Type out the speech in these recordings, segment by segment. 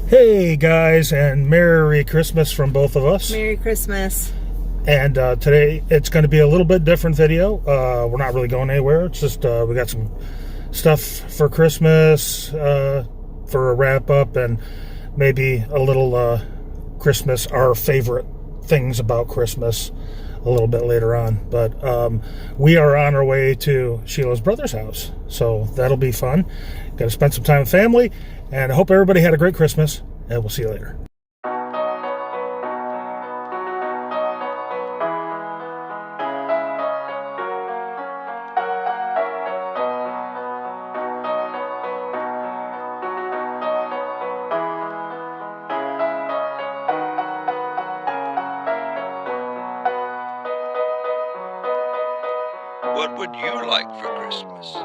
Hey guys, and Merry Christmas from both of us. Merry Christmas. And today it's going to be a little bit different video. We're not really going anywhere. It's just we got some stuff for Christmas for a wrap up, and maybe a little Christmas, our favorite things about Christmas, a little bit later on. But we are on our way to Sheila's brother's house, so that'll be fun. Got to spend some time with family, and I hope everybody had a great Christmas, and we'll see you later. What would you like for Christmas?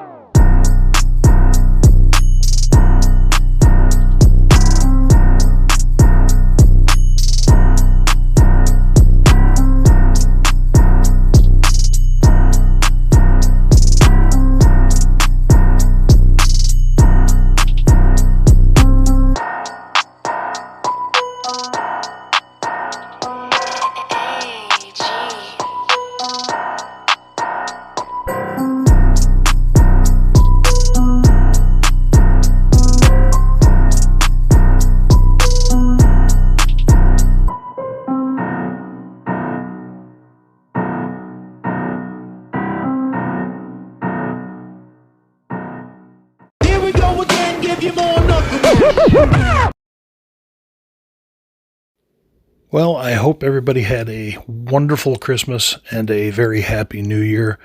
Well, I hope everybody had a wonderful Christmas and a very happy New Year.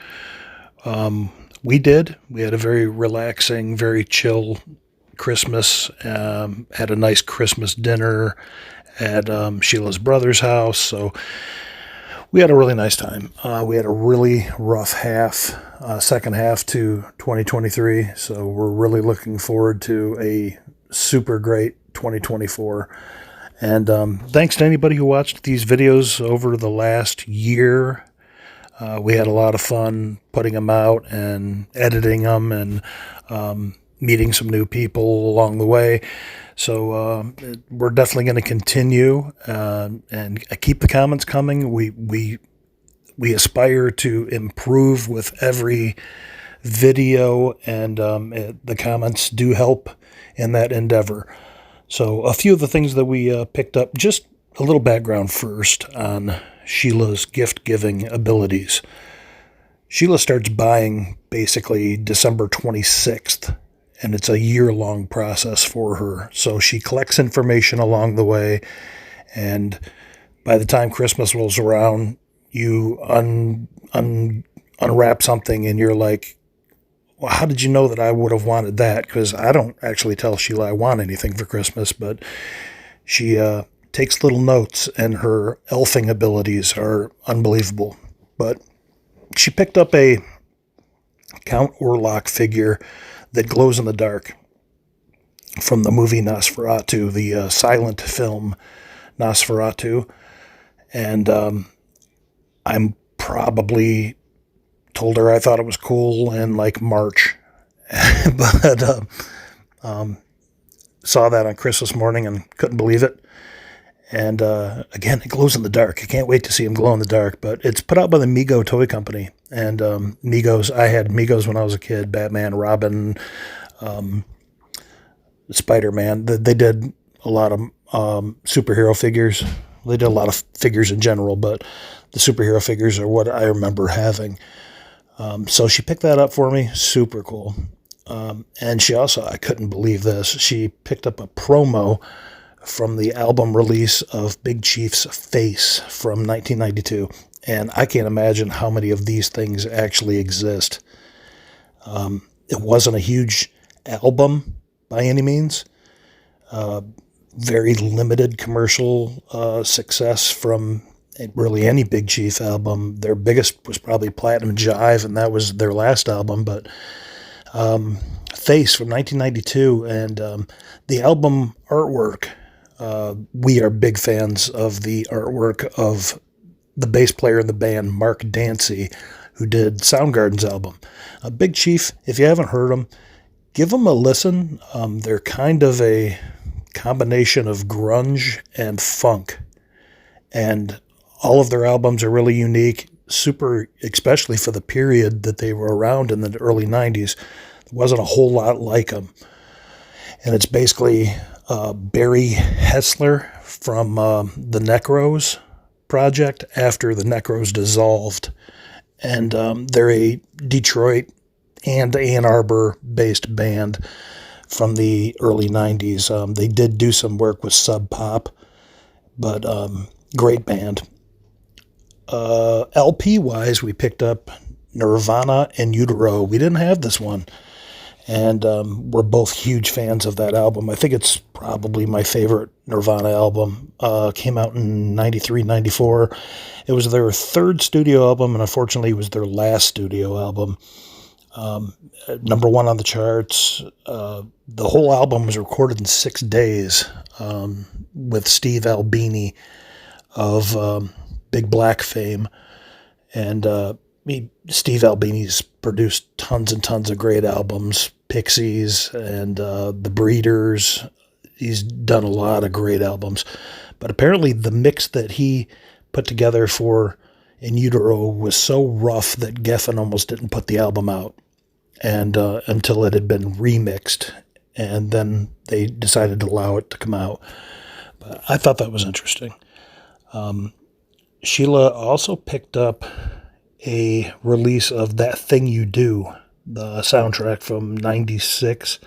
We did. We had a very relaxing, very chill Christmas. Had a nice Christmas dinner at Sheila's brother's house. So we had a really nice time. We had a really rough second half to 2023. So we're really looking forward to a super great 2024. And thanks to anybody who watched these videos over the last year. We had a lot of fun putting them out and editing them and meeting some new people along the way. So we're definitely going to continue and keep the comments coming. We aspire to improve with every video, and the comments do help in that endeavor. So a few of the things that we picked up, just a little background first on Sheila's gift-giving abilities. Sheila starts buying basically December 26th, and it's a year-long process for her. So she collects information along the way, and by the time Christmas rolls around, you unwrap something, and you're like, well, how did you know that I would have wanted that? Because I don't actually tell Sheila I want anything for Christmas, but she takes little notes, and her elfing abilities are unbelievable. But she picked up a Count Orlok figure that glows in the dark from the movie Nosferatu, the silent film Nosferatu. And I'm probably told her I thought it was cool in like March, but saw that on Christmas morning and couldn't believe it. And again, it glows in the dark. I can't wait to see him glow in the dark. But it's put out by the Mego Toy Company. And Megos, I had Megos when I was a kid. Batman, Robin, Spider-Man. They did a lot of superhero figures. They did a lot of figures in general, but the superhero figures are what I remember having. So she picked that up for me. Super cool. And she also, I couldn't believe this, she picked up a promo from the album release of Big Chief's Face from 1992. And I can't imagine how many of these things actually exist. It wasn't a huge album by any means. Very limited commercial success from really any Big Chief album. Their biggest was probably Platinum Jive, and that was their last album. But Face from 1992, and the album artwork. We are big fans of the artwork of the bass player in the band, Mark Dancy, who did Soundgarden's album. Big Chief, if you haven't heard them, give them a listen. They're kind of a combination of grunge and funk, and all of their albums are really unique, super, especially for the period that they were around in the early 90s. There wasn't a whole lot like them. And it's basically Barry Hessler from the Necros project after the Necros dissolved. And they're a Detroit and Ann Arbor-based band from the early 90s. They did do some work with Sub Pop, but great band. LP-wise, we picked up Nirvana In Utero. We didn't have this one, and we're both huge fans of that album. I think it's probably my favorite Nirvana album. Came out in 93, 94. It was their third studio album, and unfortunately it was their last studio album. Number one on the charts. The whole album was recorded in 6 days with Steve Albini of Big Black fame. And Steve Albini's produced tons and tons of great albums. Pixies and The Breeders. He's done a lot of great albums. But apparently the mix that he put together for In Utero was so rough that Geffen almost didn't put the album out and until it had been remixed. And then they decided to allow it to come out. But I thought that was interesting. Sheila also picked up a release of That Thing You Do, the soundtrack from 96,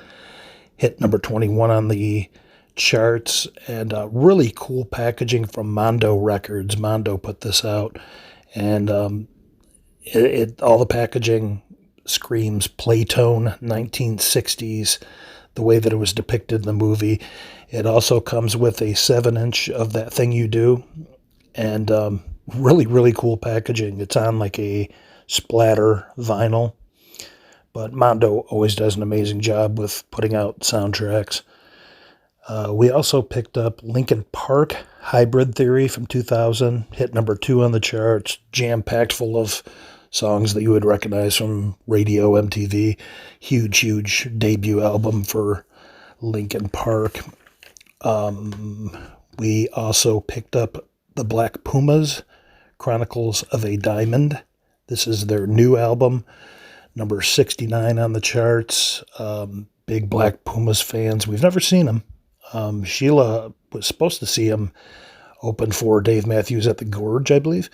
hit number 21 on the charts, and really cool packaging from Mondo Records. Mondo put this out, and all the packaging screams Playtone 1960s, the way that it was depicted in the movie. It also comes with a 7-inch of That Thing You Do, and really, really cool packaging. It's on like a splatter vinyl, but Mondo always does an amazing job with putting out soundtracks. We also picked up Linkin Park Hybrid Theory from 2000, hit number 2 on the charts, jam-packed full of songs that you would recognize from radio, MTV. Huge, huge debut album for Linkin Park. We also picked up the Black Pumas, Chronicles of a Diamond. This is their new album, number 69 on the charts. Big Black Pumas fans. We've never seen them. Sheila was supposed to see him open for Dave Matthews at the Gorge, I believe,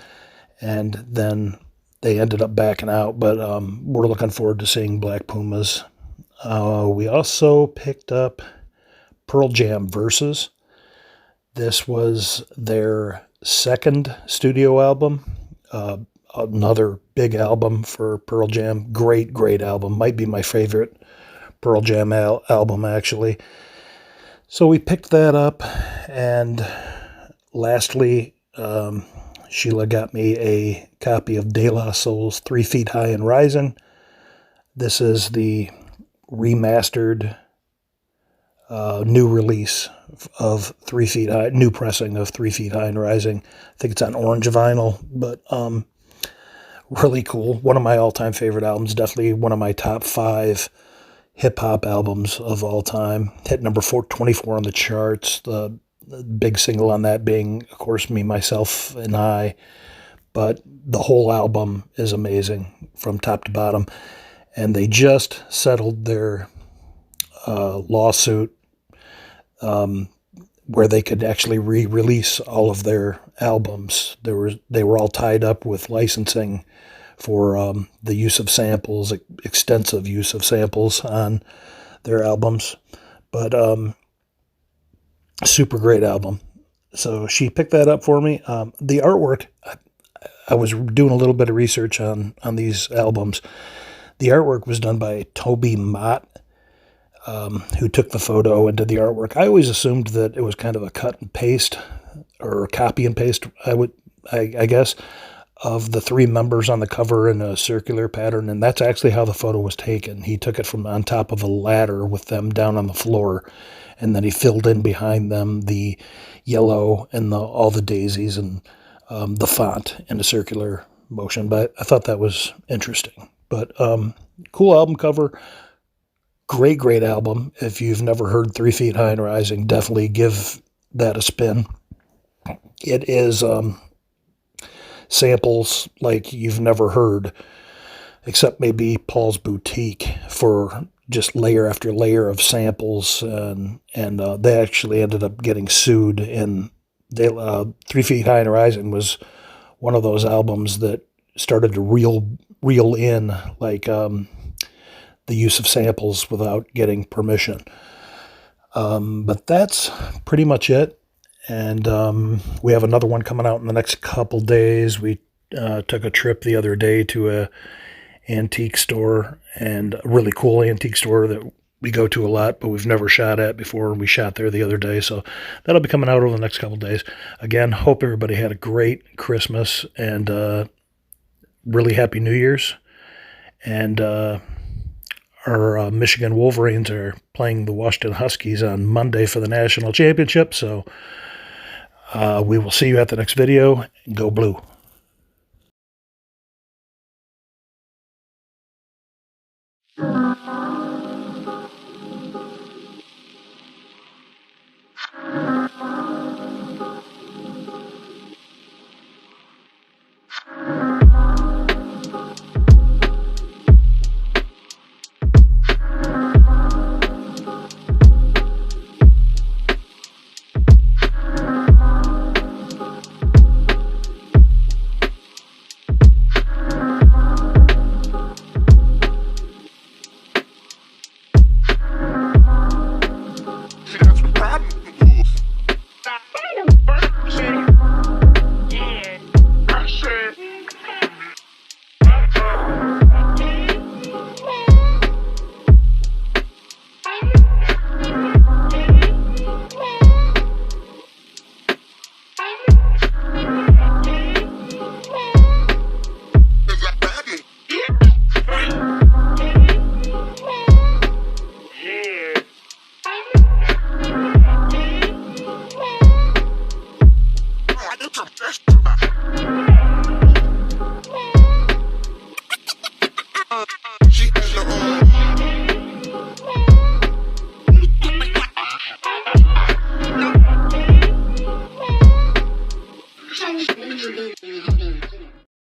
and then they ended up backing out, but we're looking forward to seeing Black Pumas. We also picked up Pearl Jam Versus. This was their second studio album, another big album for Pearl Jam. Great, great album. Might be my favorite Pearl Jam album, actually. So we picked that up, and lastly, Sheila got me a copy of De La Soul's 3 Feet High and Rising. This is the remastered new release of 3 Feet High, new pressing of 3 Feet High and Rising. I think it's on orange vinyl, but really cool. One of my all-time favorite albums, definitely one of my top 5 hip-hop albums of all time. Hit number 24 on the charts. The big single on that being, of course, Me, Myself, and I. But the whole album is amazing from top to bottom. And they just settled their lawsuit where they could actually re-release all of their albums. They were all tied up with licensing for the use of samples, extensive use of samples on their albums. But super great album. So she picked that up for me. The artwork, I was doing a little bit of research on these albums. The artwork was done by Toby Mott, who took the photo and did the artwork. I always assumed that it was kind of a cut and paste or copy and paste, I guess. of the three members on the cover in a circular pattern, and that's actually how the photo was taken. He took it from on top of a ladder with them down on the floor, and then he filled in behind them the yellow and all the daisies and the font in a circular motion. But I thought that was interesting. But cool album cover. Great album. If you've never heard 3 Feet High and Rising, definitely give that a spin. It is samples like you've never heard, except maybe Paul's Boutique, for just layer after layer of samples, and they actually ended up getting sued. And 3 Feet High and Rising was one of those albums that started to reel in like the use of samples without getting permission. But that's pretty much it. And we have another one coming out in the next couple days. We took a trip the other day to a antique store, and a really cool antique store that we go to a lot, but we've never shot at before. We shot there the other day, so that'll be coming out over the next couple days. Again, hope everybody had a great Christmas and really happy New Year's. And our Michigan Wolverines are playing the Washington Huskies on Monday for the national championship, so we will see you at the next video. Go Blue. Thank you.